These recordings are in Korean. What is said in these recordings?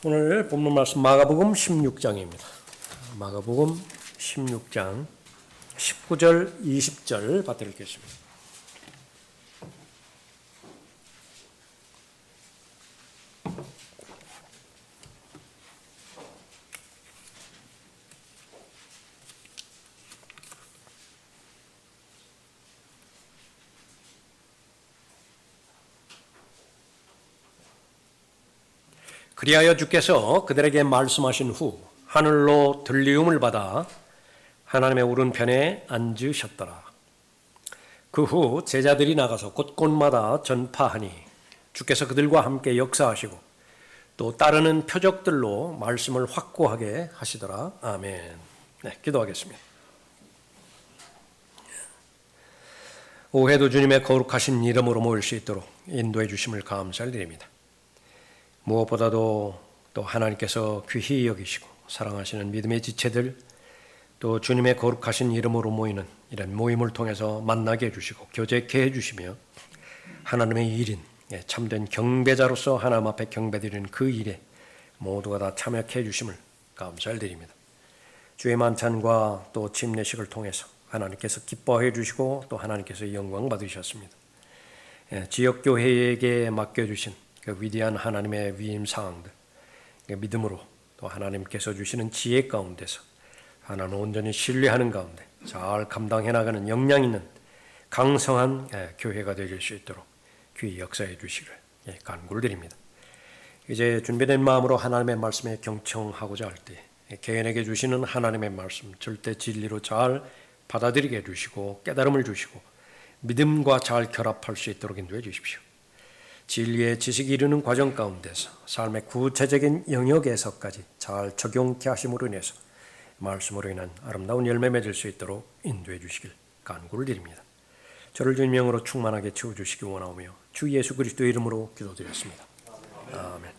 오늘 본문 말씀 마가복음 16장입니다. 마가복음 16장 19절 20절 받들겠습니다. 그리하여 주께서 그들에게 말씀하신 후 하늘로 들리움을 받아 하나님의 오른편에 앉으셨더라. 그 후 제자들이 나가서 곳곳마다 전파하니 주께서 그들과 함께 역사하시고 또 따르는 표적들로 말씀을 확고하게 하시더라. 아멘. 네, 기도하겠습니다. 오해도 주님의 거룩하신 이름으로 모일 수 있도록 인도해 주심을 감사를 드립니다. 무엇보다도 또 하나님께서 귀히 여기시고 사랑하시는 믿음의 지체들, 또 주님의 거룩하신 이름으로 모이는 이런 모임을 통해서 만나게 해주시고 교제케 해주시며 하나님의 일인 참된 경배자로서 하나님 앞에 경배드리는 그 일에 모두가 다 참여케 해주심을 감사를 드립니다. 주의 만찬과 또 침례식을 통해서 하나님께서 기뻐해 주시고 또 하나님께서 영광 받으셨습니다. 지역교회에게 맡겨주신 그 위대한 하나님의 위임 상황들, 믿음으로 또 하나님께서 주시는 지혜 가운데서 하나님을 온전히 신뢰하는 가운데 잘 감당해 나가는 역량 있는 강성한 교회가 되실 수 있도록 귀히 역사해 주시길 간구를 드립니다. 이제 준비된 마음으로 하나님의 말씀에 경청하고자 할 때 개인에게 주시는 하나님의 말씀 절대 진리로 잘 받아들이게 해주시고 깨달음을 주시고 믿음과 잘 결합할 수 있도록 인도해 주십시오. 진리의 지식이 이르는 과정 가운데서 삶의 구체적인 영역에서까지 잘 적용케 하심으로 인해서 말씀으로 인한 아름다운 열매 맺을 수 있도록 인도해 주시길 간구를 드립니다. 저를 주님 명으로 충만하게 채워주시기 원하오며 주 예수 그리스도의 이름으로 기도드렸습니다. 아멘.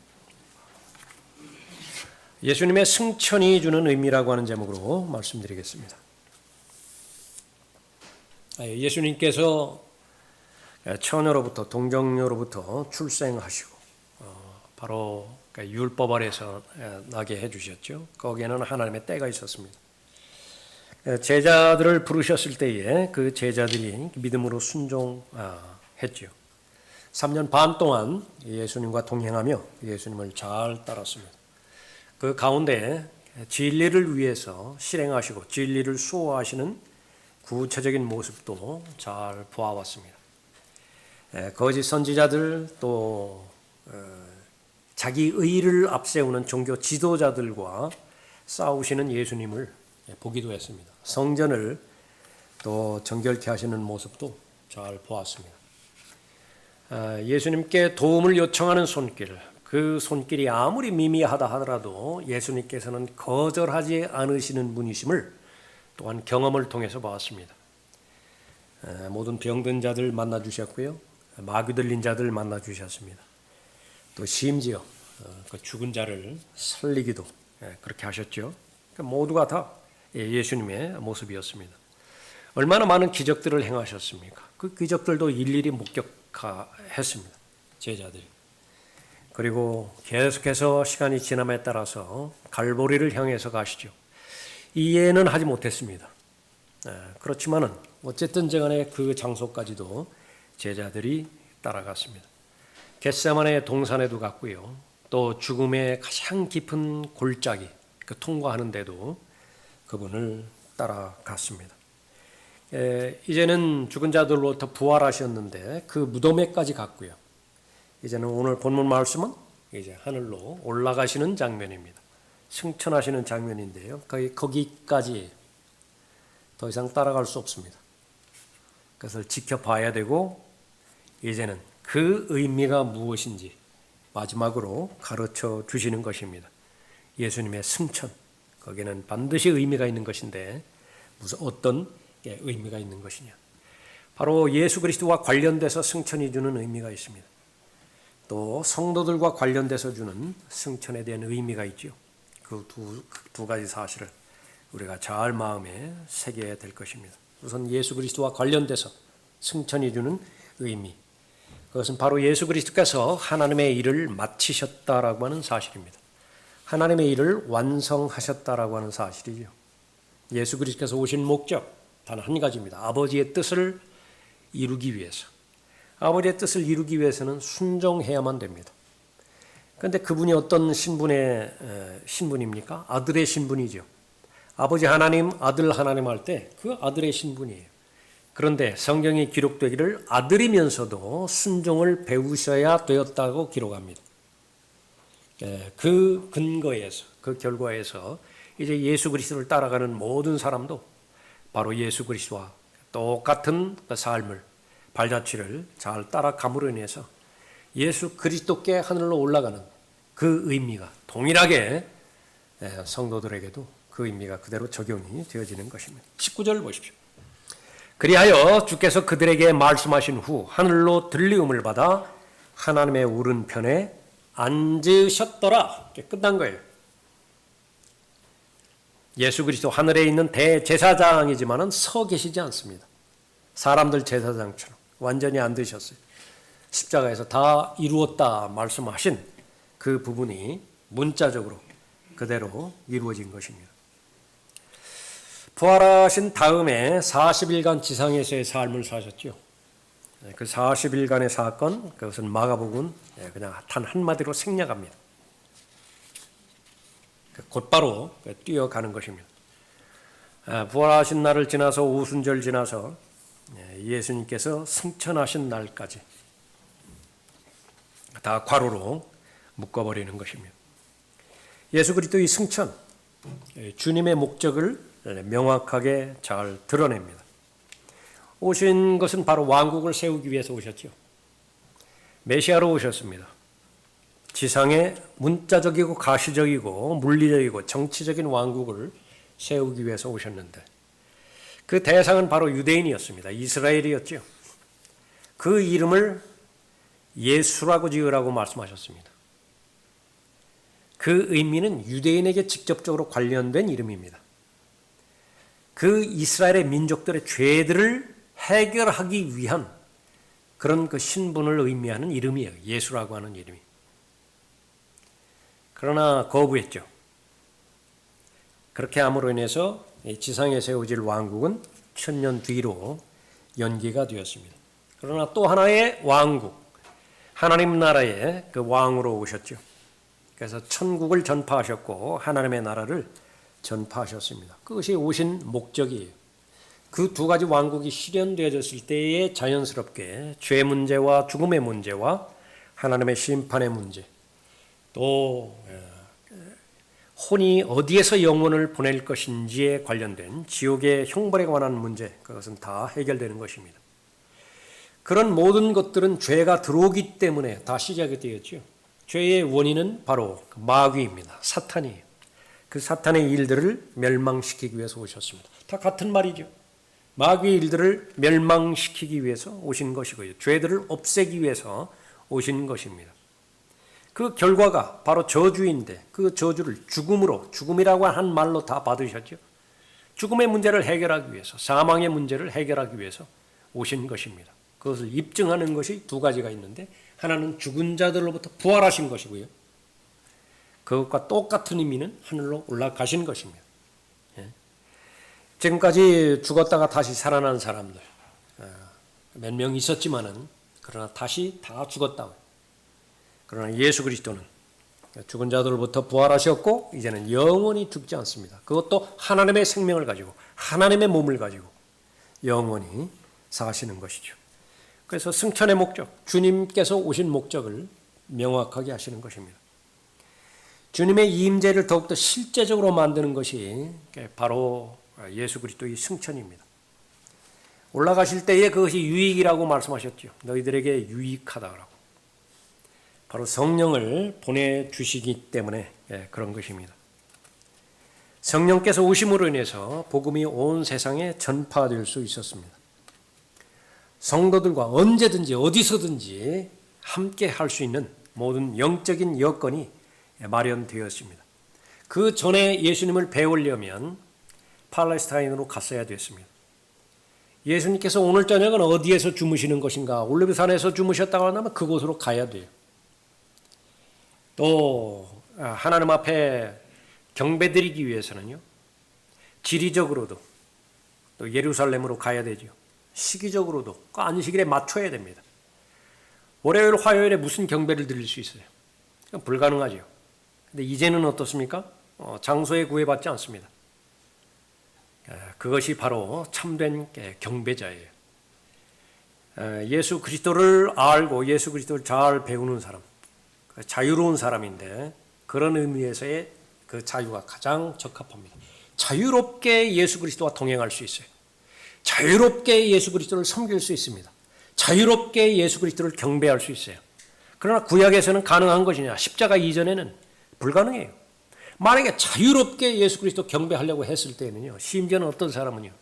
예수님의 승천이 주는 의미라고 하는 제목으로 말씀드리겠습니다. 예수님께서 처녀로부터 동정녀로부터 출생하시고 바로 율법 아래서 나게 해주셨죠. 거기에는 하나님의 때가 있었습니다. 제자들을 부르셨을 때에 그 제자들이 믿음으로 순종했죠. 3년 반 동안 예수님과 동행하며 예수님을 잘 따랐습니다. 그 가운데 진리를 위해서 실행하시고 진리를 수호하시는 구체적인 모습도 잘 보아왔습니다. 거짓 선지자들 또 자기 의를 앞세우는 종교 지도자들과 싸우시는 예수님을 보기도 했습니다. 성전을 또 정결케 하시는 모습도 잘 보았습니다. 예수님께 도움을 요청하는 손길, 그 손길이 아무리 미미하다 하더라도 예수님께서는 거절하지 않으시는 분이심을 또한 경험을 통해서 보았습니다. 모든 병든 자들 만나주셨고요. 마귀 들린 자들 만나주셨습니다. 또 심지어 그 죽은 자를 살리기도 그렇게 하셨죠. 모두가 다 예수님의 모습이었습니다. 얼마나 많은 기적들을 행하셨습니까? 그 기적들도 일일이 목격했습니다. 제자들이. 그리고 계속해서 시간이 지남에 따라서 갈보리를 향해서 가시죠. 이해는 하지 못했습니다. 그렇지만은 어쨌든 간에 그 장소까지도 제자들이 따라갔습니다. 겟세마네 동산에도 갔고요. 또 죽음의 가장 깊은 골짜기 통과하는데도 그분을 따라갔습니다. 이제는 죽은 자들로부터 부활하셨는데 그 무덤에까지 갔고요. 이제는 오늘 본문 말씀은 이제 하늘로 올라가시는 장면입니다. 승천하시는 장면인데요. 거기까지 더 이상 따라갈 수 없습니다. 그것을 지켜봐야 되고 이제는 그 의미가 무엇인지 마지막으로 가르쳐 주시는 것입니다. 예수님의 승천, 거기에는 반드시 의미가 있는 것인데 무슨 어떤 의미가 있는 것이냐. 바로 예수 그리스도와 관련돼서 승천이 주는 의미가 있습니다. 또 성도들과 관련돼서 주는 승천에 대한 의미가 있죠. 그 두 가지 사실을 우리가 잘 마음에 새겨야 될 것입니다. 우선 예수 그리스도와 관련돼서 승천이 주는 의미, 그것은 바로 예수 그리스도께서 하나님의 일을 마치셨다라고 하는 사실입니다. 하나님의 일을 완성하셨다라고 하는 사실이죠. 예수 그리스도께서 오신 목적 단 한 가지입니다. 아버지의 뜻을 이루기 위해서. 아버지의 뜻을 이루기 위해서는 순종해야만 됩니다. 그런데 그분이 어떤 신분입니까? 아들의 신분이죠. 아버지 하나님, 아들 하나님 할 때 그 아들의 신분이에요. 그런데 성경에 기록되기를 아들이면서도 순종을 배우셔야 되었다고 기록합니다. 그 근거에서, 그 결과에서 이제 예수 그리스도를 따라가는 모든 사람도 바로 예수 그리스도와 똑같은 삶을, 발자취를 잘 따라감으로 인해서 예수 그리스도께 하늘로 올라가는 그 의미가 동일하게 성도들에게도 그 의미가 그대로 적용이 되어지는 것입니다. 19절 보십시오. 그리하여 주께서 그들에게 말씀하신 후 하늘로 들리음을 받아 하나님의 오른편에 앉으셨더라. 끝난 거예요. 예수 그리스도 하늘에 있는 대제사장이지만은 서 계시지 않습니다. 사람들 제사장처럼 완전히 앉으셨어요. 십자가에서 다 이루었다 말씀하신 그 부분이 문자적으로 그대로 이루어진 것입니다. 부활하신 다음에 40일간 지상에서의 삶을 사셨죠. 그 40일간의 사건, 그것은 마가복음 그냥 단 한마디로 생략합니다. 곧바로 뛰어가는 것입니다. 부활하신 날을 지나서 오순절 지나서 예수님께서 승천하신 날까지 다 괄호로 묶어버리는 것입니다. 예수 그리스도의 승천, 주님의 목적을 명확하게 잘 드러냅니다. 오신 것은 바로 왕국을 세우기 위해서 오셨죠. 메시아로 오셨습니다. 지상에 문자적이고 가시적이고 물리적이고 정치적인 왕국을 세우기 위해서 오셨는데 그 대상은 바로 유대인이었습니다. 이스라엘이었죠. 그 이름을 예수라고 지으라고 말씀하셨습니다. 그 의미는 유대인에게 직접적으로 관련된 이름입니다. 그 이스라엘의 민족들의 죄들을 해결하기 위한 그런 그 신분을 의미하는 이름이에요. 예수라고 하는 이름이. 그러나 거부했죠. 그렇게 함으로 인해서 지상에 세워질 왕국은 1000년 뒤로 연기가 되었습니다. 그러나 또 하나의 왕국, 하나님 나라의 그 왕으로 오셨죠. 그래서 천국을 전파하셨고 하나님의 나라를 전파하셨습니다. 그것이 오신 목적이에요. 그 두 가지 왕국이 실현되어졌을 때에 자연스럽게 죄 문제와 죽음의 문제와 하나님의 심판의 문제, 또 혼이 어디에서 영혼을 보낼 것인지에 관련된 지옥의 형벌에 관한 문제, 그것은 다 해결되는 것입니다. 그런 모든 것들은 죄가 들어오기 때문에 다 시작이 되었죠. 죄의 원인은 바로 마귀입니다. 사탄이에요. 그 사탄의 일들을 멸망시키기 위해서 오셨습니다. 다 같은 말이죠. 마귀의 일들을 멸망시키기 위해서 오신 것이고요. 죄들을 없애기 위해서 오신 것입니다. 그 결과가 바로 저주인데 그 저주를 죽음이라고 한 말로 다 받으셨죠. 죽음의 문제를 해결하기 위해서, 사망의 문제를 해결하기 위해서 오신 것입니다. 그것을 입증하는 것이 두 가지가 있는데 하나는 죽은 자들로부터 부활하신 것이고요. 그것과 똑같은 의미는 하늘로 올라가신 것입니다. 지금까지 죽었다가 다시 살아난 사람들 몇 명 있었지만은 그러나 다시 다 죽었다고. 그러나 예수 그리스도는 죽은 자들로부터 부활하셨고 이제는 영원히 죽지 않습니다. 그것도 하나님의 생명을 가지고 하나님의 몸을 가지고 영원히 사시는 것이죠. 그래서 승천의 목적, 주님께서 오신 목적을 명확하게 하시는 것입니다. 주님의 임재를 더욱더 실제적으로 만드는 것이 바로 예수 그리스도의 승천입니다. 올라가실 때에 그것이 유익이라고 말씀하셨죠. 너희들에게 유익하다라고. 바로 성령을 보내주시기 때문에 그런 것입니다. 성령께서 오심으로 인해서 복음이 온 세상에 전파될 수 있었습니다. 성도들과 언제든지 어디서든지 함께 할 수 있는 모든 영적인 여건이 마련되었습니다. 그 전에 예수님을 배우려면 팔레스타인으로 갔어야 됐습니다. 예수님께서 오늘 저녁은 어디에서 주무시는 것인가? 올리브산에서 주무셨다고 하면 그곳으로 가야 돼요. 또 하나님 앞에 경배드리기 위해서는요, 지리적으로도 또 예루살렘으로 가야 되죠. 시기적으로도 그 안식일에 맞춰야 됩니다. 월요일, 화요일에 무슨 경배를 드릴 수 있어요? 불가능하죠. 근데 이제는 어떻습니까? 장소에 구애받지 않습니다. 그것이 바로 참된 경배자예요. 예수 그리스도를 알고 예수 그리스도를 잘 배우는 사람, 자유로운 사람인데 그런 의미에서의 그 자유가 가장 적합합니다. 자유롭게 예수 그리스도와 동행할 수 있어요. 자유롭게 예수 그리스도를 섬길 수 있습니다. 자유롭게 예수 그리스도를 경배할 수 있어요. 그러나 구약에서는 가능한 것이냐? 십자가 이전에는 불가능해요. 만약에 자유롭게 예수 그리스도 경배하려고 했을 때는요, 심지어는 어떤 사람은요,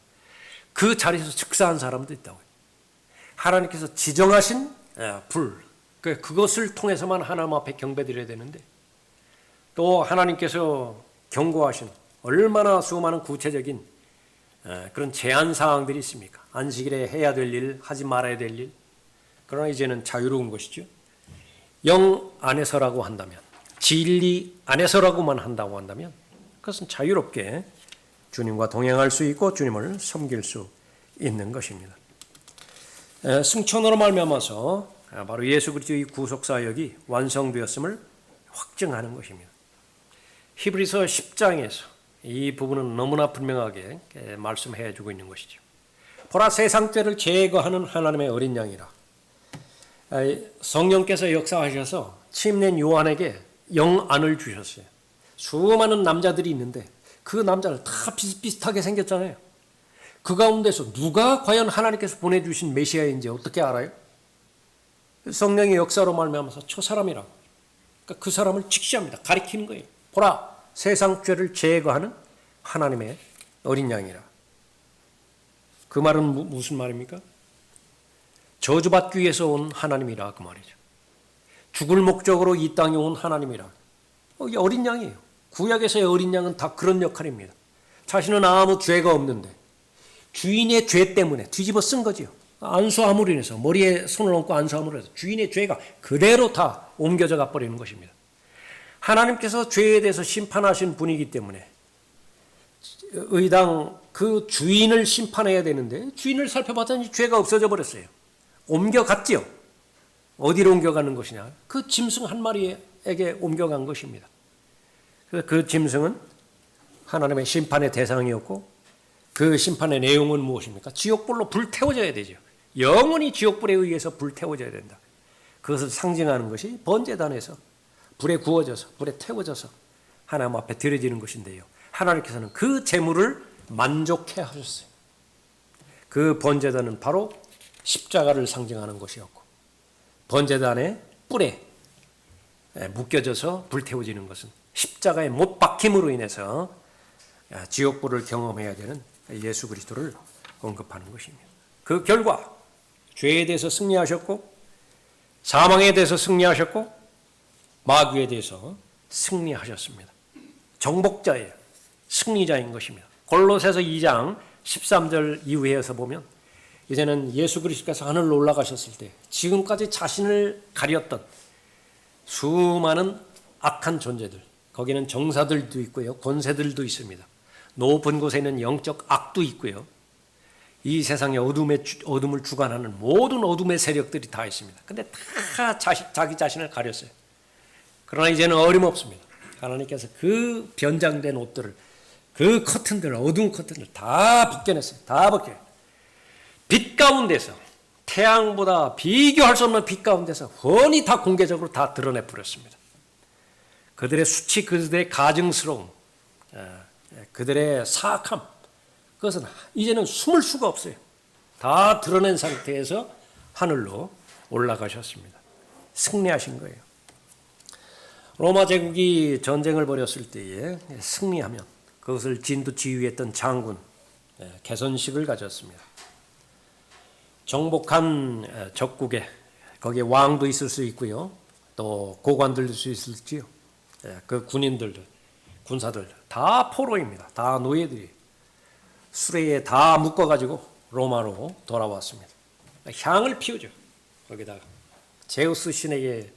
그 자리에서 즉사한 사람도 있다고요. 하나님께서 지정하신 불, 그것을 통해서만 하나님 앞에 경배드려야 되는데, 또 하나님께서 경고하신 얼마나 수많은 구체적인 그런 제한 사항들이 있습니까? 안식일에 해야 될 일, 하지 말아야 될 일. 그러나 이제는 자유로운 것이죠. 영 안에서라고 한다면, 진리 안에서라고만 한다고 한다면 그것은 자유롭게 주님과 동행할 수 있고 주님을 섬길 수 있는 것입니다. 승천으로 말미암아서 바로 예수 그리스도의 구속 사역이 완성되었음을 확증하는 것입니다. 히브리서 10장에서 이 부분은 너무나 분명하게 말씀해 주고 있는 것이죠. 보라, 세상 죄를 제거하는 하나님의 어린 양이라. 성령께서 역사하셔서 침례인 요한에게 영안을 주셨어요. 수많은 남자들이 있는데 그 남자를 다 비슷비슷하게 생겼잖아요. 그 가운데서 누가 과연 하나님께서 보내주신 메시아인지 어떻게 알아요? 성령의 역사로 말미암아서 저 사람이라고. 그러니까 그 사람을 직시합니다. 가리키는 거예요. 보라, 세상 죄를 제거하는 하나님의 어린 양이라. 그 말은 무슨 말입니까? 저주받기 위해서 온 하나님이라 그 말이죠. 죽을 목적으로 이 땅에 온 하나님이라. 이게 어린 양이에요. 구약에서의 어린 양은 다 그런 역할입니다. 자신은 아무 죄가 없는데 주인의 죄 때문에 뒤집어 쓴 거지요. 안수함으로 인해서, 머리에 손을 얹고 안수함으로 해서 주인의 죄가 그대로 다 옮겨져 가버리는 것입니다. 하나님께서 죄에 대해서 심판하신 분이기 때문에 의당 그 주인을 심판해야 되는데 주인을 살펴봤더니 죄가 없어져 버렸어요. 옮겨갔지요. 어디로 옮겨가는 것이냐? 그 짐승 한 마리에게 옮겨간 것입니다. 그 짐승은 하나님의 심판의 대상이었고 그 심판의 내용은 무엇입니까? 지옥불로 불태워져야 되죠. 영원히 지옥불에 의해서 불태워져야 된다. 그것을 상징하는 것이 번제단에서 불에 구워져서 불에 태워져서 하나님 앞에 드려지는 것인데요. 하나님께서는 그 제물을 만족해 하셨어요. 그 번제단은 바로 십자가를 상징하는 것이었고 번제단의 뿔에 묶여져서 불태워지는 것은 십자가에 못 박힘으로 인해서 지옥불을 경험해야 되는 예수 그리스도를 언급하는 것입니다. 그 결과 죄에 대해서 승리하셨고 사망에 대해서 승리하셨고 마귀에 대해서 승리하셨습니다. 정복자예요. 승리자인 것입니다. 골로새서 2장 13절 이후에서 보면 이제는 예수 그리스도께서 하늘로 올라가셨을 때 지금까지 자신을 가렸던 수많은 악한 존재들, 거기는 정사들도 있고요, 권세들도 있습니다. 높은 곳에는 영적 악도 있고요. 이 세상의 어둠을 주관하는 모든 어둠의 세력들이 다 있습니다. 근데 다 자기 자신을 가렸어요. 그러나 이제는 어림없습니다. 하나님께서 그 변장된 옷들을, 그 커튼들, 어두운 커튼을 다 벗겨냈어요. 다 벗겨요. 빛 가운데서, 태양보다 비교할 수 없는 빛 가운데서 훤히 다 공개적으로 다 드러내 버렸습니다. 그들의 수치, 그들의 가증스러움, 그들의 사악함, 그것은 이제는 숨을 수가 없어요. 다 드러낸 상태에서 하늘로 올라가셨습니다. 승리하신 거예요. 로마 제국이 전쟁을 벌였을 때에 승리하면 그것을 진두지휘했던 장군, 개선식을 가졌습니다. 정복한 적국에 거기에 왕도 있을 수 있고요. 또 고관들도 있을지요. 그 군인들도, 군사들 다 포로입니다. 다 노예들이 수레에 다 묶어가지고 로마로 돌아왔습니다. 향을 피우죠. 거기다가 제우스 신에게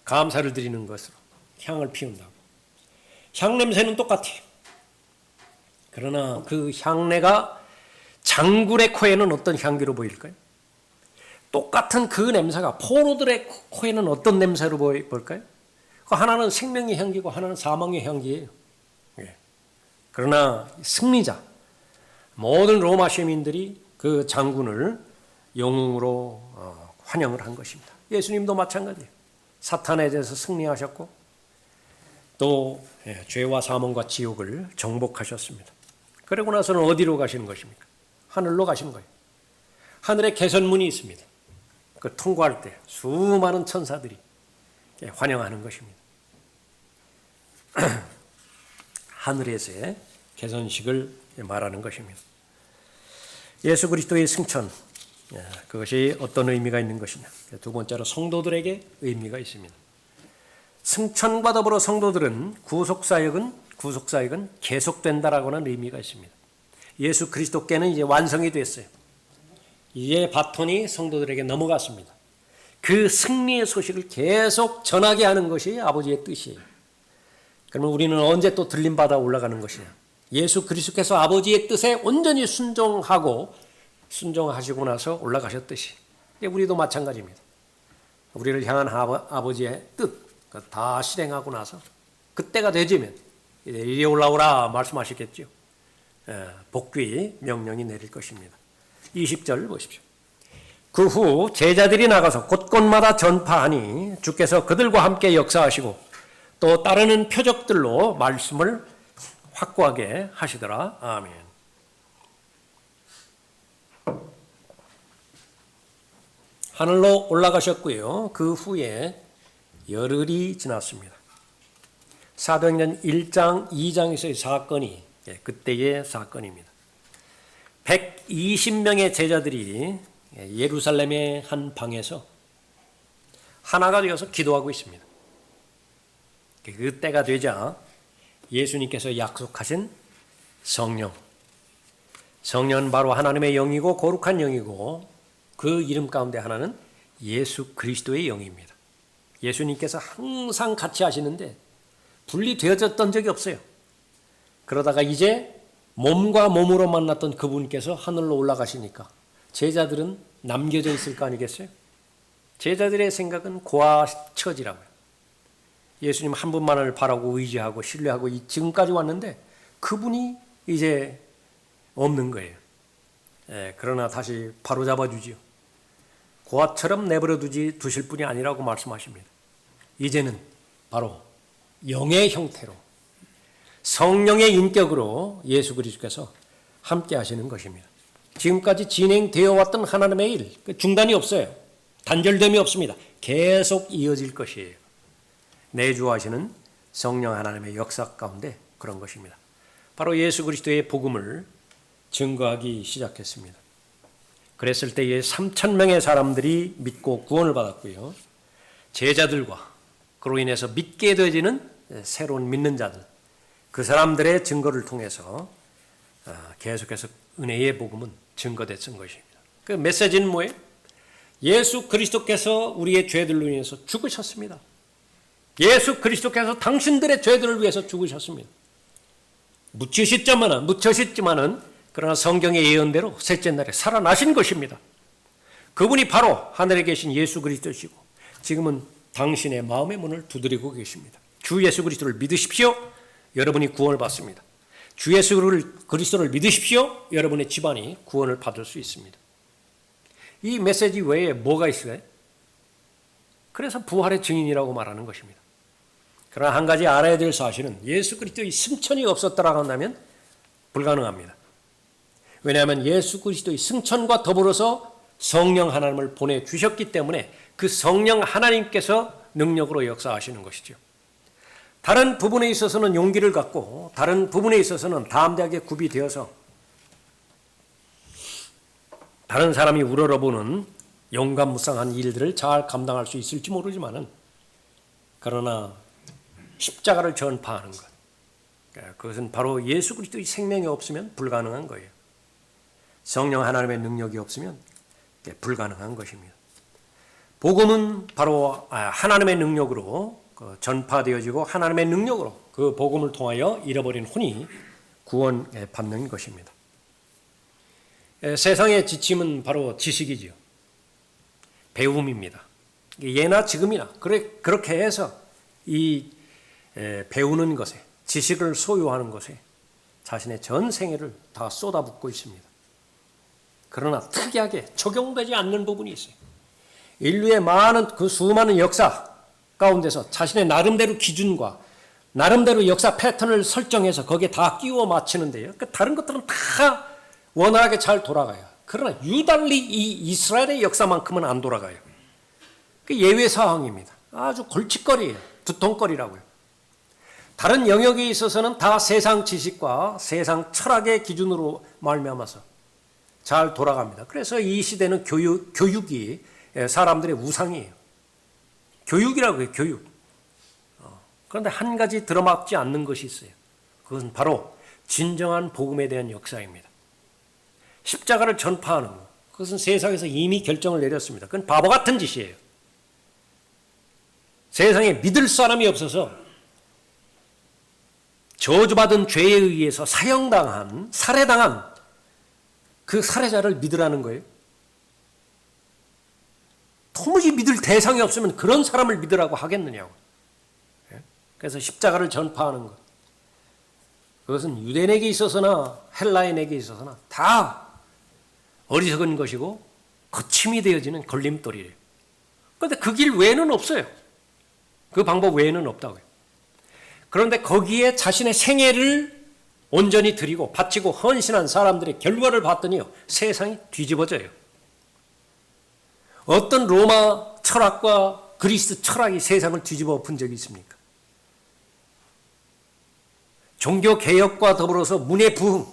감사를 드리는 것으로 향을 피운다고. 향 냄새는 똑같아요. 그러나 그 향내가 장군의 코에는 어떤 향기로 보일까요? 똑같은 그 냄새가 포로들의 코에는 어떤 냄새로 보일까요? 하나는 생명의 향기고 하나는 사망의 향기예요. 그러나 승리자, 모든 로마 시민들이 그 장군을 영웅으로 환영을 한 것입니다. 예수님도 마찬가지예요. 사탄에 대해서 승리하셨고 또 죄와 사망과 지옥을 정복하셨습니다. 그러고 나서는 어디로 가시는 것입니까? 하늘로 가시는 거예요. 하늘에 개선문이 있습니다. 그 통과할 때 수많은 천사들이 환영하는 것입니다. 하늘에서의 개선식을 말하는 것입니다. 예수 그리스도의 승천, 그것이 어떤 의미가 있는 것이냐. 두 번째로 성도들에게 의미가 있습니다. 승천과 더불어 성도들은 구속사역은 계속된다라고는 의미가 있습니다. 예수 그리스도께는 이제 완성이 됐어요. 이제 바톤이 성도들에게 넘어갔습니다. 그 승리의 소식을 계속 전하게 하는 것이 아버지의 뜻이에요. 그러면 우리는 언제 또 들림받아 올라가는 것이냐. 예수 그리스도께서 아버지의 뜻에 온전히 순종하시고 나서 올라가셨듯이 우리도 마찬가지입니다. 우리를 향한 아버지의 뜻 다 실행하고 나서 그때가 되지면 이리 올라오라 말씀하시겠죠. 복귀 명령이 내릴 것입니다. 20절 보십시오. 그 후 제자들이 나가서 곳곳마다 전파하니 주께서 그들과 함께 역사하시고 또 따르는 표적들로 말씀을 확고하게 하시더라. 아멘. 하늘로 올라가셨고요. 그 후에 열흘이 지났습니다. 사도행전 1장, 2장에서의 사건이 그때의 사건입니다. 120명의 제자들이 예루살렘의 한 방에서 하나가 되어서 기도하고 있습니다. 그때가 되자 예수님께서 약속하신 성령은 바로 하나님의 영이고 거룩한 영이고 그 이름 가운데 하나는 예수 그리스도의 영입니다. 예수님께서 항상 같이 하시는데 분리되어졌던 적이 없어요. 그러다가 이제 몸과 몸으로 만났던 그분께서 하늘로 올라가시니까 제자들은 남겨져 있을 거 아니겠어요? 제자들의 생각은 고아처지라고요. 예수님 한 분만을 바라고 의지하고 신뢰하고 지금까지 왔는데 그분이 이제 없는 거예요. 그러나 다시 바로잡아 주지요. 고아처럼 내버려 두실 분이 아니라고 말씀하십니다. 이제는 바로 영의 형태로 성령의 인격으로 예수 그리스도께서 함께 하시는 것입니다. 지금까지 진행되어 왔던 하나님의 일, 중단이 없어요. 단절됨이 없습니다. 계속 이어질 것이에요. 내주하시는 성령 하나님의 역사 가운데 그런 것입니다. 바로 예수 그리스도의 복음을 증거하기 시작했습니다. 그랬을 때에 3,000명의 사람들이 믿고 구원을 받았고요. 제자들과 그로 인해서 믿게 되어지는 새로운 믿는 자들, 그 사람들의 증거를 통해서 계속해서 은혜의 복음은 증거됐던 것입니다. 그 메시지는 뭐예요? 예수 그리스도께서 우리의 죄들로 인해서 죽으셨습니다. 예수 그리스도께서 당신들의 죄들을 위해서 죽으셨습니다. 묻혀셨지만은 그러나 성경의 예언대로 셋째 날에 살아나신 것입니다. 그분이 바로 하늘에 계신 예수 그리스도시고 지금은 당신의 마음의 문을 두드리고 계십니다. 주 예수 그리스도를 믿으십시오. 여러분이 구원을 받습니다. 주 예수 그리스도를 믿으십시오. 여러분의 집안이 구원을 받을 수 있습니다. 이 메시지 외에 뭐가 있어요? 그래서 부활의 증인이라고 말하는 것입니다. 그러나 한 가지 알아야 될 사실은 예수 그리스도의 승천이 없었다라고 한다면 불가능합니다. 왜냐하면 예수 그리스도의 승천과 더불어서 성령 하나님을 보내주셨기 때문에 그 성령 하나님께서 능력으로 역사하시는 것이죠. 다른 부분에 있어서는 용기를 갖고 다른 부분에 있어서는 담대하게 구비되어서 다른 사람이 우러러보는 용감무쌍한 일들을 잘 감당할 수 있을지 모르지만은 그러나 십자가를 전파하는 것, 그것은 바로 예수 그리스도의 생명이 없으면 불가능한 거예요. 성령 하나님의 능력이 없으면 불가능한 것입니다. 복음은 바로 하나님의 능력으로 전파되어지고 하나님의 능력으로 그 복음을 통하여 잃어버린 혼이 구원받는 것입니다. 세상의 지침은 바로 지식이지요. 배움입니다. 예나 지금이나 그렇게 해서 이 배우는 것에, 지식을 소유하는 것에 자신의 전 생애를 다 쏟아붓고 있습니다. 그러나 특이하게 적용되지 않는 부분이 있어요. 인류의 많은 그 수많은 역사 가운데서 자신의 나름대로 기준과 나름대로 역사 패턴을 설정해서 거기에 다 끼워 맞추는데요. 다른 것들은 다 원활하게 잘 돌아가요. 그러나 유달리 이 이스라엘의 역사만큼은 안 돌아가요. 그 예외 사항입니다. 아주 골칫거리예요. 두통거리라고요. 다른 영역에 있어서는 다 세상 지식과 세상 철학의 기준으로 말미암아서 잘 돌아갑니다. 그래서 이 시대는 교육이 사람들의 우상이에요. 교육이라고 해요. 교육. 그런데 한 가지 들어맞지 않는 것이 있어요. 그것은 바로 진정한 복음에 대한 역사입니다. 십자가를 전파하는 것. 그것은 세상에서 이미 결정을 내렸습니다. 그건 바보 같은 짓이에요. 세상에 믿을 사람이 없어서 저주받은 죄에 의해서 사형당한, 살해당한 그 살해자를 믿으라는 거예요. 도무지 믿을 대상이 없으면 그런 사람을 믿으라고 하겠느냐고. 그래서 십자가를 전파하는 것. 그것은 유대인에게 있어서나 헬라인에게 있어서나 다 어리석은 것이고 거침이 되어지는 걸림돌이래요. 그런데 그 길 외에는 없어요. 그 방법 외에는 없다고요. 그런데 거기에 자신의 생애를 온전히 드리고 바치고 헌신한 사람들의 결과를 봤더니요, 세상이 뒤집어져요. 어떤 로마 철학과 그리스 철학이 세상을 뒤집어 엎은 적이 있습니까? 종교개혁과 더불어서 문의 부흥,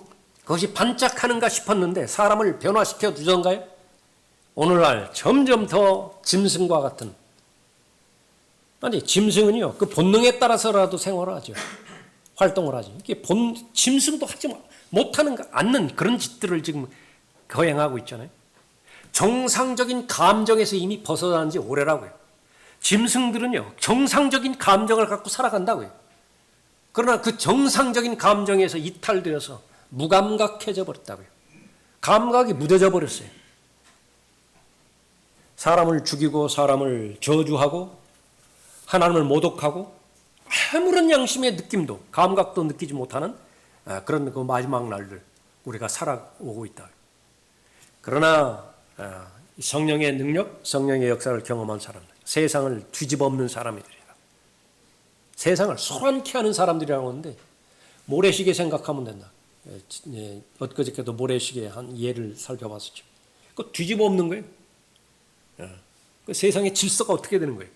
그것이 반짝하는가 싶었는데 사람을 변화시켜 주던가요? 오늘날 점점 더 짐승과 같은, 아니 짐승은요 그 본능에 따라서라도 생활을 하죠. 활동을 하죠. 이게 짐승도 하지 못하는 않는 그런 짓들을 지금 거행하고 있잖아요. 정상적인 감정에서 이미 벗어난 지 오래라고요. 짐승들은요 정상적인 감정을 갖고 살아간다고요. 그러나 그 정상적인 감정에서 이탈되어서 무감각해져 버렸다고요. 감각이 무뎌져 버렸어요. 사람을 죽이고 사람을 저주하고 하나님을 모독하고 아무런 양심의 느낌도 감각도 느끼지 못하는 그런 그 마지막 날들 우리가 살아오고 있다. 그러나 성령의 능력, 성령의 역사를 경험한 사람들, 세상을 뒤집어 엎는 사람들이다. 세상을 소란케 하는 사람들이라고 하는데 모래시계 생각하면 된다. 엊그저께도 모래시계 한 예를 살펴봤었죠. 그거 뒤집어 엎는 거예요. 그 세상의 질서가 어떻게 되는 거예요?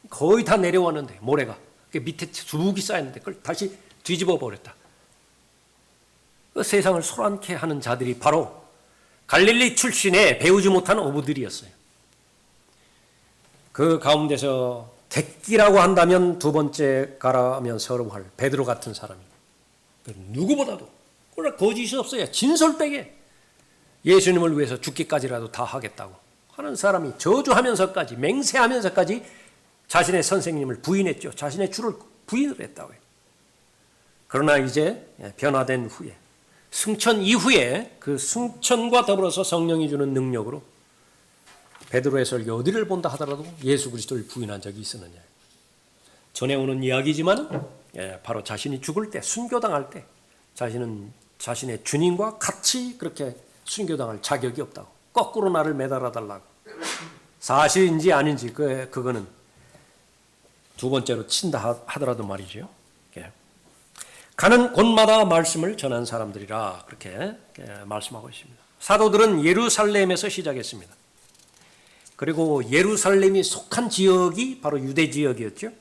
거의 다 내려왔는데 모래가 그 밑에 두둑이 쌓였는데 그걸 다시 뒤집어 버렸다. 그 세상을 소란케 하는 자들이 바로 갈릴리 출신의 배우지 못한 어부들이었어요. 그 가운데서 객기라고 한다면 두 번째 가라면 서름할 베드로 같은 사람이 누구보다도 거짓이 없어요. 진솔되게 예수님을 위해서 죽기까지라도 다 하겠다고 하는 사람이 저주하면서까지 맹세하면서까지 자신의 선생님을 부인했죠. 자신의 주를 부인을 했다고요. 그러나 이제 변화된 후에 승천 이후에 그 승천과 더불어서 성령이 주는 능력으로 베드로의 설교 어디를 본다 하더라도 예수 그리스도를 부인한 적이 있었느냐. 전해오는 이야기지만 바로 자신이 죽을 때 순교당할 때 자신은 자신의 주님과 같이 그렇게 순교당할 자격이 없다고. 거꾸로 나를 매달아 달라고. 사실인지 아닌지 그거는 두 번째로 친다 하더라도 말이죠. 가는 곳마다 말씀을 전한 사람들이라 그렇게 말씀하고 있습니다. 사도들은 예루살렘에서 시작했습니다. 그리고 예루살렘이 속한 지역이 바로 유대 지역이었죠.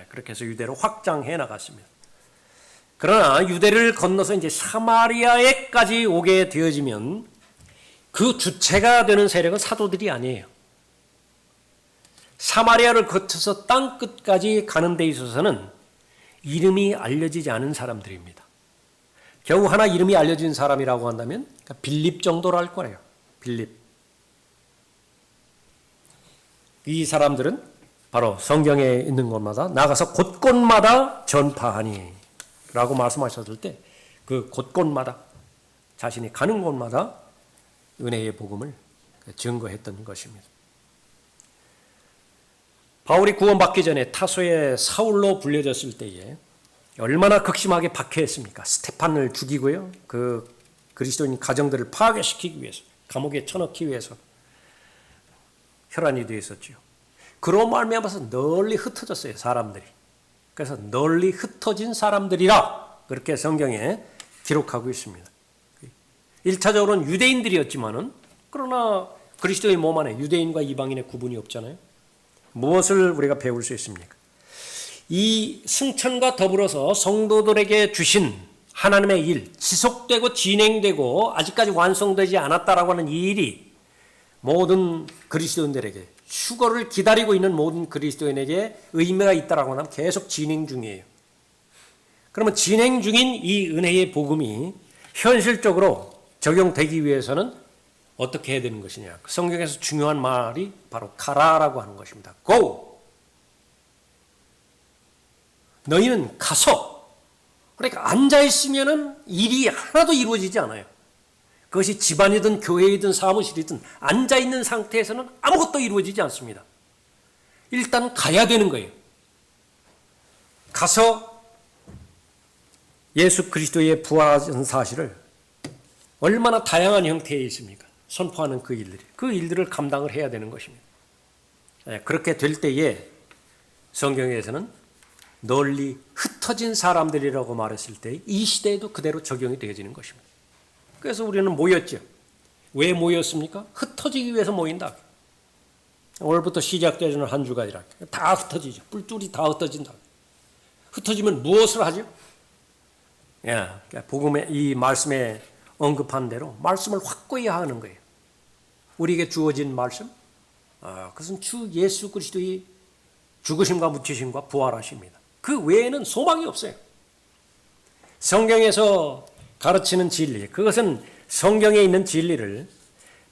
그렇게 해서 유대로 확장해 나갔습니다. 그러나 유대를 건너서 이제 사마리아에까지 오게 되어지면 그 주체가 되는 세력은 사도들이 아니에요. 사마리아를 거쳐서 땅 끝까지 가는 데 있어서는 이름이 알려지지 않은 사람들입니다. 겨우 하나 이름이 알려진 사람이라고 한다면 빌립 정도로 할 거예요. 빌립. 이 사람들은 바로 성경에 있는 곳마다 나가서 곳곳마다 전파하니 라고 말씀하셨을 때 그 곳곳마다 자신이 가는 곳마다 은혜의 복음을 증거했던 것입니다. 바울이 구원받기 전에 타소에 사울로 불려졌을 때에 얼마나 극심하게 박해했습니까? 스테판을 죽이고요. 그 그리스도인 가정들을 파괴시키기 위해서, 감옥에 쳐넣기 위해서 혈안이 되어 있었죠. 그로 말미암아서 널리 흩어졌어요, 사람들이. 그래서 널리 흩어진 사람들이라 그렇게 성경에 기록하고 있습니다. 1차적으로는 유대인들이었지만은 그러나 그리스도의 몸 안에 유대인과 이방인의 구분이 없잖아요. 무엇을 우리가 배울 수 있습니까? 이 승천과 더불어서 성도들에게 주신 하나님의 일, 지속되고 진행되고 아직까지 완성되지 않았다라고 하는 이 일이 모든 그리스도인들에게, 휴거를 기다리고 있는 모든 그리스도인에게 의미가 있다라고 하면 계속 진행 중이에요. 그러면 진행 중인 이 은혜의 복음이 현실적으로 적용되기 위해서는 어떻게 해야 되는 것이냐? 성경에서 중요한 말이 바로 가라라고 하는 것입니다. Go! 너희는 가서. 그러니까 앉아있으면 일이 하나도 이루어지지 않아요. 그것이 집안이든 교회이든 사무실이든 앉아있는 상태에서는 아무것도 이루어지지 않습니다. 일단 가야 되는 거예요. 가서 예수 그리스도의 부활한 사실을 얼마나 다양한 형태에 있습니까? 선포하는 그 일들을 감당을 해야 되는 것입니다. 그렇게 될 때에 성경에서는 널리 흩어진 사람들이라고 말했을 때 이 시대에도 그대로 적용이 되어지는 것입니다. 그래서 우리는 모였죠. 왜 모였습니까? 흩어지기 위해서 모인다. 오늘부터 시작되는 한 주가 아니라 다 흩어지죠. 뿔줄이 다 흩어진다. 흩어지면 무엇을 하죠? 복음의 이 말씀에 언급한 대로 말씀을 확고히 하는 거예요. 우리에게 주어진 말씀, 그것은 주 예수 그리스도의 죽으심과 묻히심과 부활하심입니다. 그 외에는 소망이 없어요. 성경에서 가르치는 진리, 그것은 성경에 있는 진리를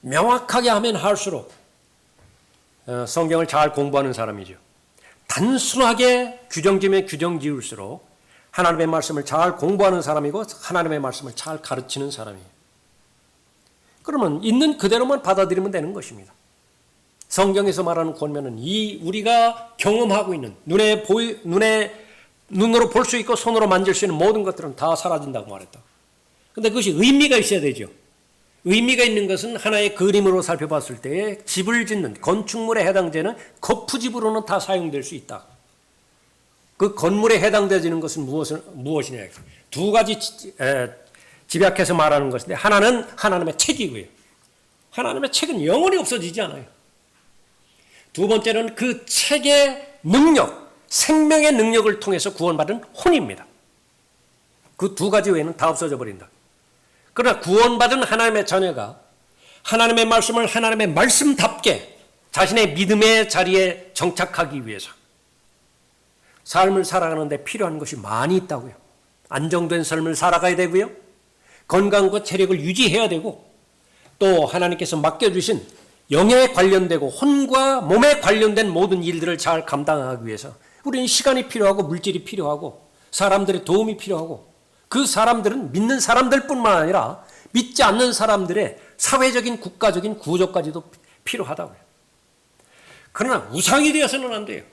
명확하게 하면 할수록 성경을 잘 공부하는 사람이죠. 단순하게 규정지면 규정지을수록 하나님의 말씀을 잘 공부하는 사람이고 하나님의 말씀을 잘 가르치는 사람이에요. 그러면 있는 그대로만 받아들이면 되는 것입니다. 성경에서 말하는 권면은 이 우리가 경험하고 있는 눈으로 볼 수 있고 손으로 만질 수 있는 모든 것들은 다 사라진다고 말했다. 그런데 그것이 의미가 있어야 되죠. 의미가 있는 것은 하나의 그림으로 살펴봤을 때 집을 짓는 건축물에 해당되는 거푸집으로는 다 사용될 수 있다. 그 건물에 해당되는 것은 무엇이냐? 두 가지 집약해서 말하는 것인데 하나는 하나님의 책이고요. 하나님의 책은 영원히 없어지지 않아요. 두 번째는 그 책의 능력, 생명의 능력을 통해서 구원받은 혼입니다. 그 두 가지 외에는 다 없어져 버린다. 그러나 구원받은 하나님의 자녀가 하나님의 말씀을 하나님의 말씀답게 자신의 믿음의 자리에 정착하기 위해서 삶을 살아가는데 필요한 것이 많이 있다고요. 안정된 삶을 살아가야 되고요. 건강과 체력을 유지해야 되고 또 하나님께서 맡겨주신 영에 관련되고 혼과 몸에 관련된 모든 일들을 잘 감당하기 위해서 우리는 시간이 필요하고 물질이 필요하고 사람들의 도움이 필요하고 그 사람들은 믿는 사람들뿐만 아니라 믿지 않는 사람들의 사회적인 국가적인 구조까지도 필요하다고요. 그러나 우상이 되어서는 안 돼요.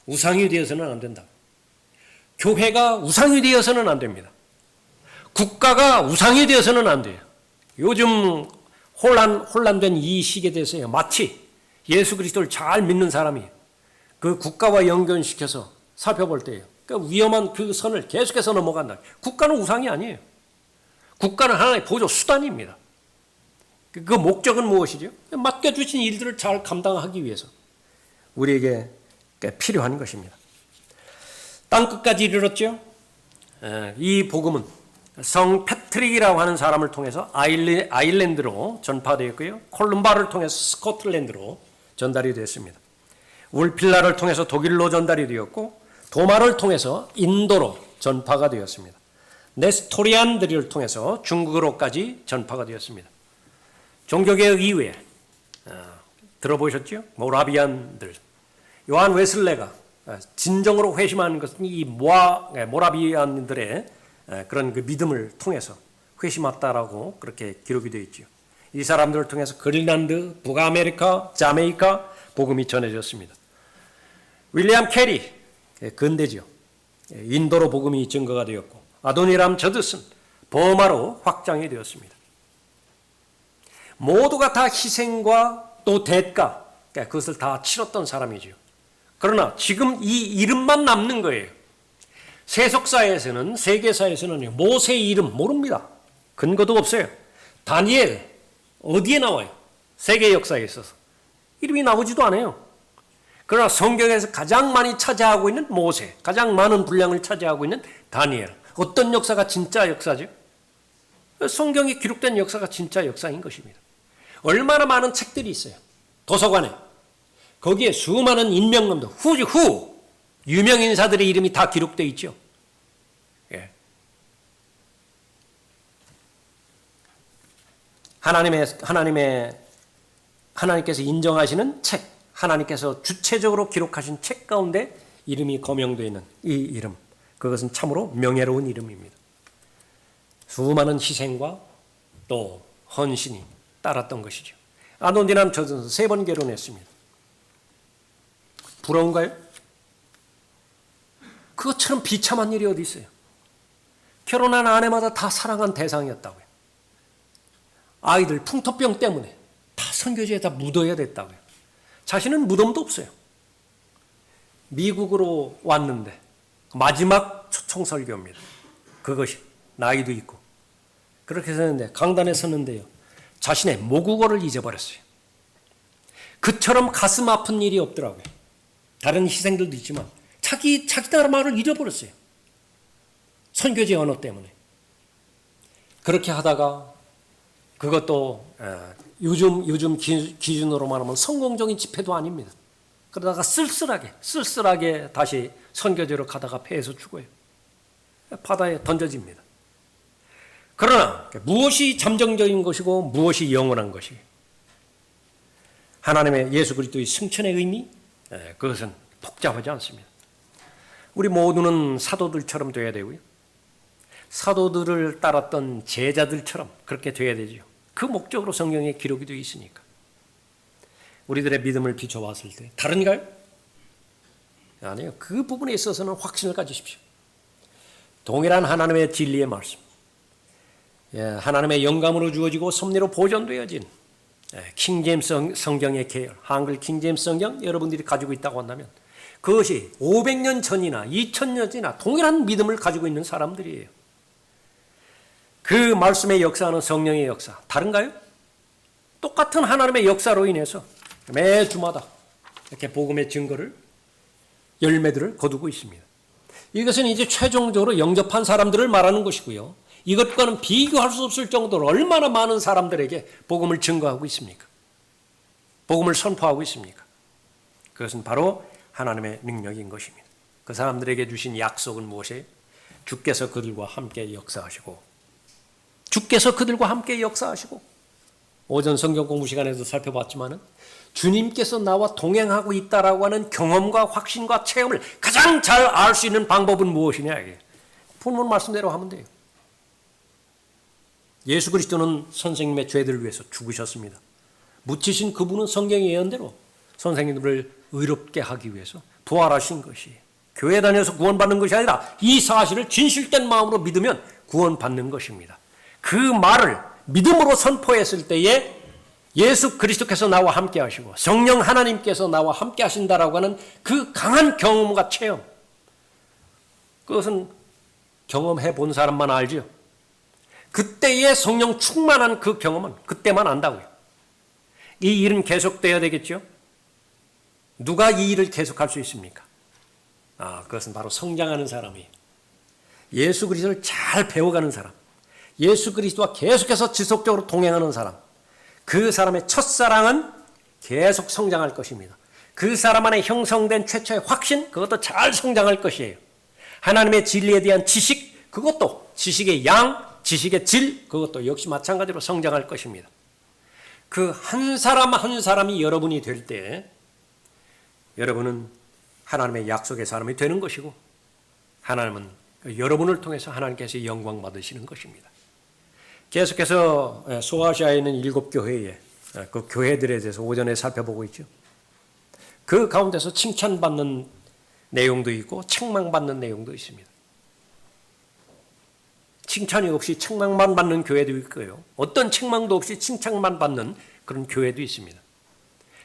우상이 되어서는 안 된다. 교회가 우상이 되어서는 안 됩니다. 국가가 우상이 되어서는 안 돼요. 요즘 혼란된 이 시기에 대해서요. 마치 예수 그리스도를 잘 믿는 사람이 그 국가와 연결시켜서 살펴볼 때예요. 그러니까 위험한 그 선을 계속해서 넘어간다. 국가는 우상이 아니에요. 국가는 하나의 보조 수단입니다. 그 목적은 무엇이죠? 맡겨주신 일들을 잘 감당하기 위해서 우리에게 필요한 것입니다. 땅끝까지 이르렀죠. 이 복음은 성 패트릭이라고 하는 사람을 통해서 아일랜드로 전파되었고요. 콜룸바를 통해서 스코틀랜드로 전달이 됐습니다. 울필라를 통해서 독일로 전달이 되었고 도마를 통해서 인도로 전파가 되었습니다. 네스토리안들을 통해서 중국으로까지 전파가 되었습니다. 종교개혁 이후에 들어보셨죠? 모라비안들 요한 웨슬레가 진정으로 회심하는 것은 이 모라비안들의 그런 그 믿음을 통해서 회심했다라고 그렇게 기록이 되어 있죠. 이 사람들을 통해서 그린란드, 북아메리카, 자메이카 복음이 전해졌습니다. 윌리엄 캐리 근대죠. 인도로 복음이 증거가 되었고 아도니람 저드슨 버마로 확장이 되었습니다. 모두가 다 희생과 또 대가 그것을 다 치렀던 사람이죠. 그러나 지금 이 이름만 남는 거예요. 세속사에서는 세계사에서는 모세의 이름 모릅니다. 근거도 없어요. 다니엘 어디에 나와요? 세계 역사에 있어서 이름이 나오지도 않아요. 그러나 성경에서 가장 많이 차지하고 있는 모세, 가장 많은 분량을 차지하고 있는 다니엘. 어떤 역사가 진짜 역사죠? 성경에 기록된 역사가 진짜 역사인 것입니다. 얼마나 많은 책들이 있어요. 도서관에. 거기에 수많은 인명론도 후 유명 인사들의 이름이 다 기록되어 있죠. 예. 하나님께서 인정하시는 책, 하나님께서 주체적으로 기록하신 책 가운데 이름이 거명되어 있는 이 이름, 그것은 참으로 명예로운 이름입니다. 수많은 희생과 또 헌신이 따랐던 것이죠. 아도니람 저드슨 3번 결혼했습니다. 부러운가요? 그것처럼 비참한 일이 어디 있어요? 결혼한 아내마다 다 사랑한 대상이었다고요. 아이들 풍토병 때문에 다 선교지에 다 묻어야 됐다고요. 자신은 무덤도 없어요. 미국으로 왔는데 마지막 초청 설교입니다. 그것이 나이도 있고 그렇게 했는데 강단에 섰는데요. 자신의 모국어를 잊어버렸어요. 그처럼 가슴 아픈 일이 없더라고요. 다른 희생들도 있지만 자기 나라 말을 잊어버렸어요. 선교지 언어 때문에. 그렇게 하다가 그것도 요즘 기준으로 말하면 성공적인 집회도 아닙니다. 그러다가 쓸쓸하게 다시 선교지로 가다가 배에서 죽어요. 바다에 던져집니다. 그러나 무엇이 잠정적인 것이고 무엇이 영원한 것이 하나님의 예수 그리스도의 승천의 의미, 그것은 복잡하지 않습니다. 우리 모두는 사도들처럼 되어야 되고요. 사도들을 따랐던 제자들처럼 그렇게 되어야 되죠. 그 목적으로 성경에 기록이 되어 있으니까. 우리들의 믿음을 비춰봤을 때 다른가요? 아니요. 그 부분에 있어서는 확신을 가지십시오. 동일한 하나님의 진리의 말씀, 하나님의 영감으로 주어지고 섭리로 보존되어진 킹제임스 성경의 계열, 한글 킹제임스 성경 여러분들이 가지고 있다고 한다면 그것이 500년 전이나 2000년 전이나 동일한 믿음을 가지고 있는 사람들이에요. 그 말씀의 역사는 성령의 역사. 다른가요? 똑같은 하나님의 역사로 인해서 매 주마다 이렇게 복음의 증거를, 열매들을 거두고 있습니다. 이것은 이제 최종적으로 영접한 사람들을 말하는 것이고요. 이것과는 비교할 수 없을 정도로 얼마나 많은 사람들에게 복음을 증거하고 있습니까? 복음을 선포하고 있습니까? 그것은 바로 하나님의 능력인 것입니다. 그 사람들에게 주신 약속은 무엇이에요? 주께서 그들과 함께 역사하시고 오전 성경 공부 시간에도 살펴봤지만은 주님께서 나와 동행하고 있다라고 하는 경험과 확신과 체험을 가장 잘 알 수 있는 방법은 무엇이냐 이게. 본문 말씀대로 하면 돼요. 예수 그리스도는 선생님의 죄들을 위해서 죽으셨습니다. 묻히신 그분은 성경의 예언대로 선생님들을 의롭게 하기 위해서 부활하신 것이에요. 교회 다녀서 구원받는 것이 아니라 이 사실을 진실된 마음으로 믿으면 구원받는 것입니다. 그 말을 믿음으로 선포했을 때에 예수 그리스도께서 나와 함께 하시고 성령 하나님께서 나와 함께 하신다라고 하는 그 강한 경험과 체험, 그것은 경험해 본 사람만 알죠. 그때의 성령 충만한 그 경험은 그때만 안다고요. 이 일은 계속돼야 되겠죠. 누가 이 일을 계속할 수 있습니까? 그것은 바로 성장하는 사람이에요. 예수 그리스도를 잘 배워가는 사람, 예수 그리스도와 계속해서 지속적으로 동행하는 사람, 그 사람의 첫사랑은 계속 성장할 것입니다. 그 사람 안에 형성된 최초의 확신, 그것도 잘 성장할 것이에요. 하나님의 진리에 대한 지식, 그것도 지식의 양, 지식의 질, 그것도 역시 마찬가지로 성장할 것입니다. 그 한 사람 한 사람이 여러분이 될 때 여러분은 하나님의 약속의 사람이 되는 것이고 하나님은 여러분을 통해서 하나님께서 영광 받으시는 것입니다. 계속해서 소아시아에 있는 7교회에 그 교회들에 대해서 오전에 살펴보고 있죠. 그 가운데서 칭찬받는 내용도 있고 책망받는 내용도 있습니다. 칭찬이 없이 책망만 받는 교회도 있고요. 어떤 책망도 없이 칭찬만 받는 그런 교회도 있습니다.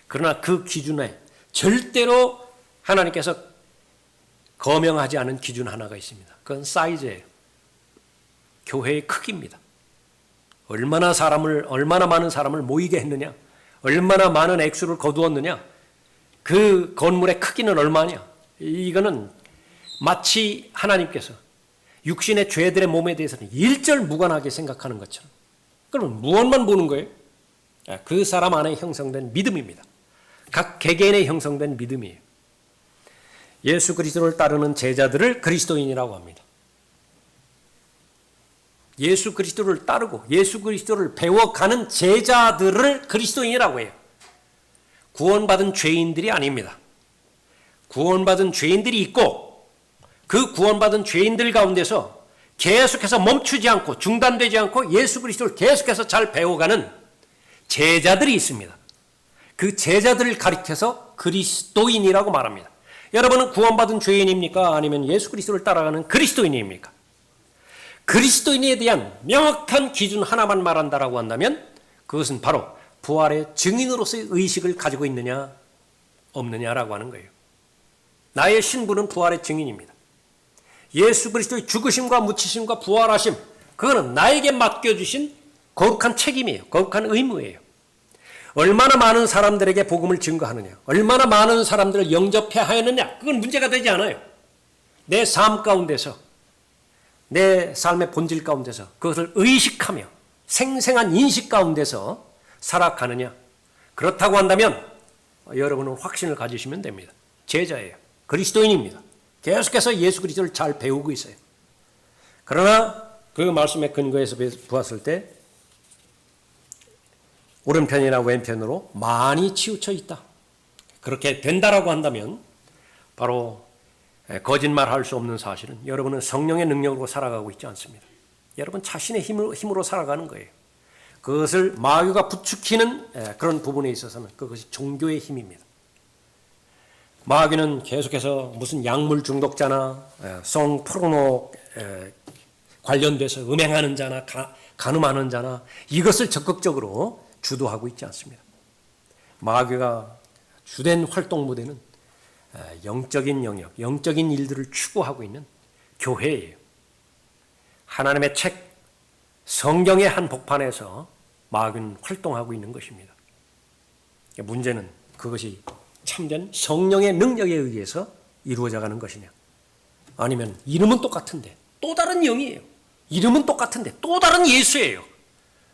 그러나 그 기준에 절대로 하나님께서 거명하지 않은 기준 하나가 있습니다. 그건 사이즈예요. 교회의 크기입니다. 얼마나 많은 사람을 모이게 했느냐, 얼마나 많은 액수를 거두었느냐, 그 건물의 크기는 얼마냐. 이거는 마치 하나님께서 육신의 죄들의 몸에 대해서는 일절무관하게 생각하는 것처럼. 그러면 무엇만 보는 거예요? 그 사람 안에 형성된 믿음입니다. 각 개개인에 형성된 믿음이에요. 예수 그리스도를 따르는 제자들을 그리스도인이라고 합니다. 예수 그리스도를 따르고 예수 그리스도를 배워가는 제자들을 그리스도인이라고 해요. 구원받은 죄인들이 아닙니다. 구원받은 죄인들이 있고 그 구원받은 죄인들 가운데서 계속해서 멈추지 않고 중단되지 않고 예수 그리스도를 계속해서 잘 배워가는 제자들이 있습니다. 그 제자들을 가리켜서 그리스도인이라고 말합니다. 여러분은 구원받은 죄인입니까? 아니면 예수 그리스도를 따라가는 그리스도인입니까? 그리스도인에 대한 명확한 기준 하나만 말한다라고 한다면 그것은 바로 부활의 증인으로서의 의식을 가지고 있느냐 없느냐라고 하는 거예요. 나의 신분은 부활의 증인입니다. 예수 그리스도의 죽으심과 묻히심과 부활하심, 그거는 나에게 맡겨주신 거룩한 책임이에요. 거룩한 의무예요. 얼마나 많은 사람들에게 복음을 증거하느냐, 얼마나 많은 사람들을 영접해 하였느냐, 그건 문제가 되지 않아요. 내 삶 가운데서, 내 삶의 본질 가운데서 그것을 의식하며 생생한 인식 가운데서 살아가느냐, 그렇다고 한다면 여러분은 확신을 가지시면 됩니다. 제자예요. 그리스도인입니다. 계속해서 예수 그리스도를 잘 배우고 있어요. 그러나 그 말씀의 근거에서 보았을 때 오른편이나 왼편으로 많이 치우쳐 있다. 그렇게 된다라고 한다면 바로 거짓말할 수 없는 사실은 여러분은 성령의 능력으로 살아가고 있지 않습니다. 여러분 자신의 힘으로 살아가는 거예요. 그것을 마귀가 부추기는 그런 부분에 있어서는 그것이 종교의 힘입니다. 마귀는 계속해서 무슨 약물 중독자나 성 포르노 관련돼서 음행하는 자나 간음하는 자나 이것을 적극적으로 주도하고 있지 않습니다. 마귀가 주된 활동 무대는 영적인 영역, 영적인 일들을 추구하고 있는 교회예요. 하나님의 책, 성경의 한 복판에서 마귀는 활동하고 있는 것입니다. 문제는 그것이 참된 성령의 능력에 의해서 이루어져 가는 것이냐, 아니면 이름은 똑같은데 또 다른 영이에요. 이름은 똑같은데 또 다른 예수예요.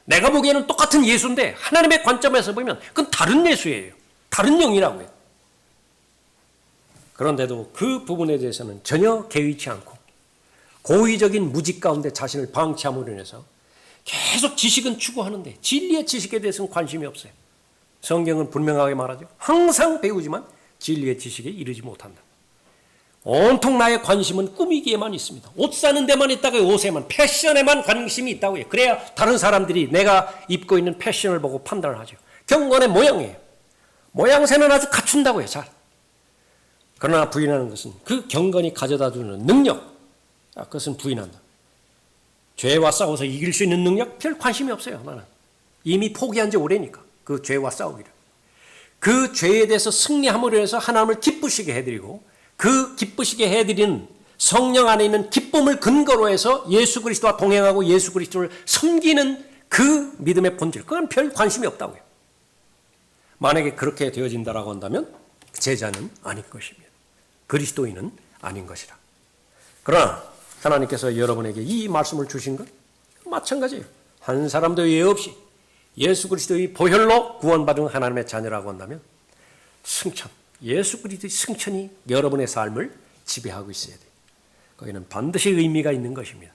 내가 보기에는 똑같은 예수인데 하나님의 관점에서 보면 그건 다른 예수예요. 다른 영이라고요. 그런데도 그 부분에 대해서는 전혀 개의치 않고 고의적인 무직 가운데 자신을 방치함으로 인해서 계속 지식은 추구하는데 진리의 지식에 대해서는 관심이 없어요. 성경은 분명하게 말하죠. 항상 배우지만 진리의 지식에 이르지 못한다. 온통 나의 관심은 꾸미기에만 있습니다. 옷 사는 데만 있다가 옷에만, 패션에만 관심이 있다고 해요. 그래야 다른 사람들이 내가 입고 있는 패션을 보고 판단을 하죠. 경건의 모양이에요. 모양새는 아주 갖춘다고 해요. 잘. 그러나 부인하는 것은 그 경건이 가져다주는 능력, 그것은 부인한다. 죄와 싸워서 이길 수 있는 능력? 별 관심이 없어요. 나는 이미 포기한 지 오래니까 그 죄와 싸우기를. 그 죄에 대해서 승리함으로 해서 하나님을 기쁘시게 해드리고 그 기쁘시게 해드리는 성령 안에 있는 기쁨을 근거로 해서 예수 그리스도와 동행하고 예수 그리스도를 섬기는 그 믿음의 본질, 그건 별 관심이 없다고요. 만약에 그렇게 되어진다라고 한다면 제자는 아닌 것입니다. 그리스도인은 아닌 것이라. 그러나 하나님께서 여러분에게 이 말씀을 주신 것 마찬가지예요. 한 사람도 예외 없이 예수 그리스도의 보혈로 구원받은 하나님의 자녀라고 한다면 승천, 예수 그리스도의 승천이 여러분의 삶을 지배하고 있어야 돼요. 거기는 반드시 의미가 있는 것입니다.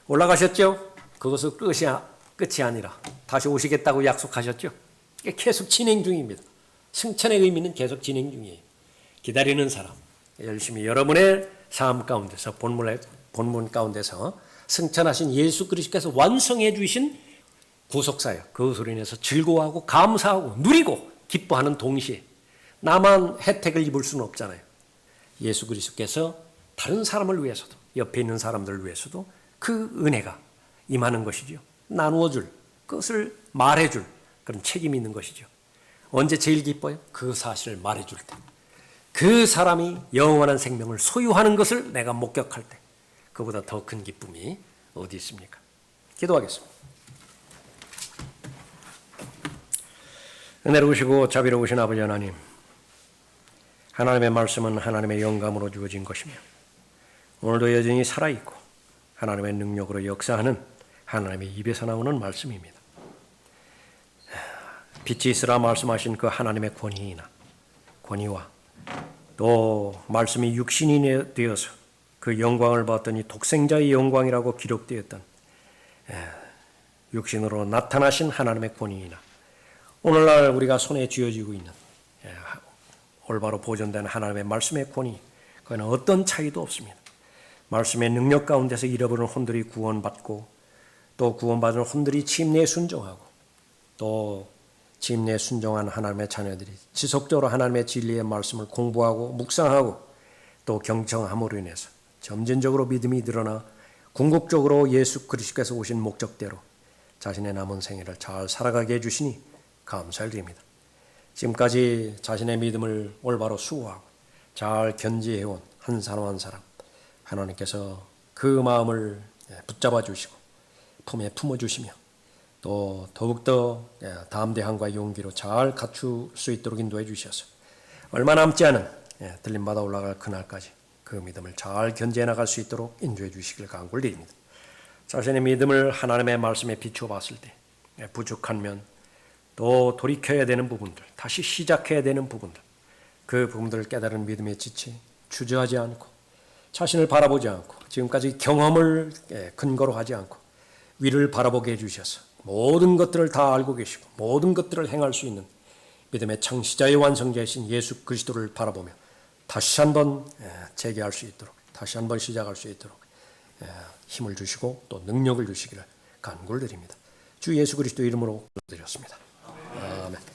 올라가셨죠? 그것은 끝이 아니라 다시 오시겠다고 약속하셨죠? 계속 진행 중입니다. 승천의 의미는 계속 진행 중이에요. 기다리는 사람, 열심히 여러분의 삶 가운데서 본문 가운데서 승천하신 예수 그리스도께서 완성해 주신 구속사역, 그것으로 인해서 즐거워하고 감사하고 누리고 기뻐하는 동시에 나만 혜택을 입을 수는 없잖아요. 예수 그리스도께서 다른 사람을 위해서도, 옆에 있는 사람들을 위해서도 그 은혜가 임하는 것이죠. 나누어 줄, 그것을 말해 줄 그런 책임이 있는 것이죠. 언제 제일 기뻐요? 그 사실을 말해 줄 때. 그 사람이 영원한 생명을 소유하는 것을 내가 목격할 때. 그보다 더 큰 기쁨이 어디 있습니까? 기도하겠습니다. 은혜로우시고 자비로우신 아버지 하나님, 하나님의 말씀은 하나님의 영감으로 주어진 것이며 오늘도 여전히 살아있고 하나님의 능력으로 역사하는 하나님의 입에서 나오는 말씀입니다. 빛이 있으라 말씀하신 그 하나님의 권위와 또 말씀이 육신이 되어서 그 영광을 봤더니 독생자의 영광이라고 기록되었던 육신으로 나타나신 하나님의 권위나 오늘날 우리가 손에 쥐어지고 있는 올바로 보존된 하나님의 말씀의 권위, 그거는 어떤 차이도 없습니다. 말씀의 능력 가운데서 잃어버린 혼들이 구원받고 또 구원받은 혼들이 침례에 순종하고 또 침례에 순종한 하나님의 자녀들이 지속적으로 하나님의 진리의 말씀을 공부하고 묵상하고 또 경청함으로 인해서 점진적으로 믿음이 늘어나 궁극적으로 예수 그리스도께서 오신 목적대로 자신의 남은 생애를 잘 살아가게 해주시니 감사를 드립니다. 지금까지 자신의 믿음을 올바로 수호하고 잘 견지해온 한 사람 한 사람 하나님께서 그 마음을 붙잡아 주시고 품에 품어주시며 또 더욱더 담대함과 용기로 잘 갖출 수 있도록 인도해 주셔서 얼마 남지 않은 들림받아 올라갈 그날까지 그 믿음을 잘 견지해 나갈 수 있도록 인도해 주시길 간구를 드립니다. 자신의 믿음을 하나님의 말씀에 비추어 봤을 때 부족한 면 또 돌이켜야 되는 부분들, 다시 시작해야 되는 부분들, 그 부분들을 깨달은 믿음에 지치 주저하지 않고 자신을 바라보지 않고 지금까지 경험을 근거로 하지 않고 위를 바라보게 해주셔서 모든 것들을 다 알고 계시고 모든 것들을 행할 수 있는 믿음의 창시자의 완성자이신 예수 그리스도를 바라보며 다시 한번 재개할 수 있도록 다시 한번 시작할 수 있도록 힘을 주시고 또 능력을 주시기를 간구를 드립니다. 주 예수 그리스도 이름으로 드렸습니다. 아멘.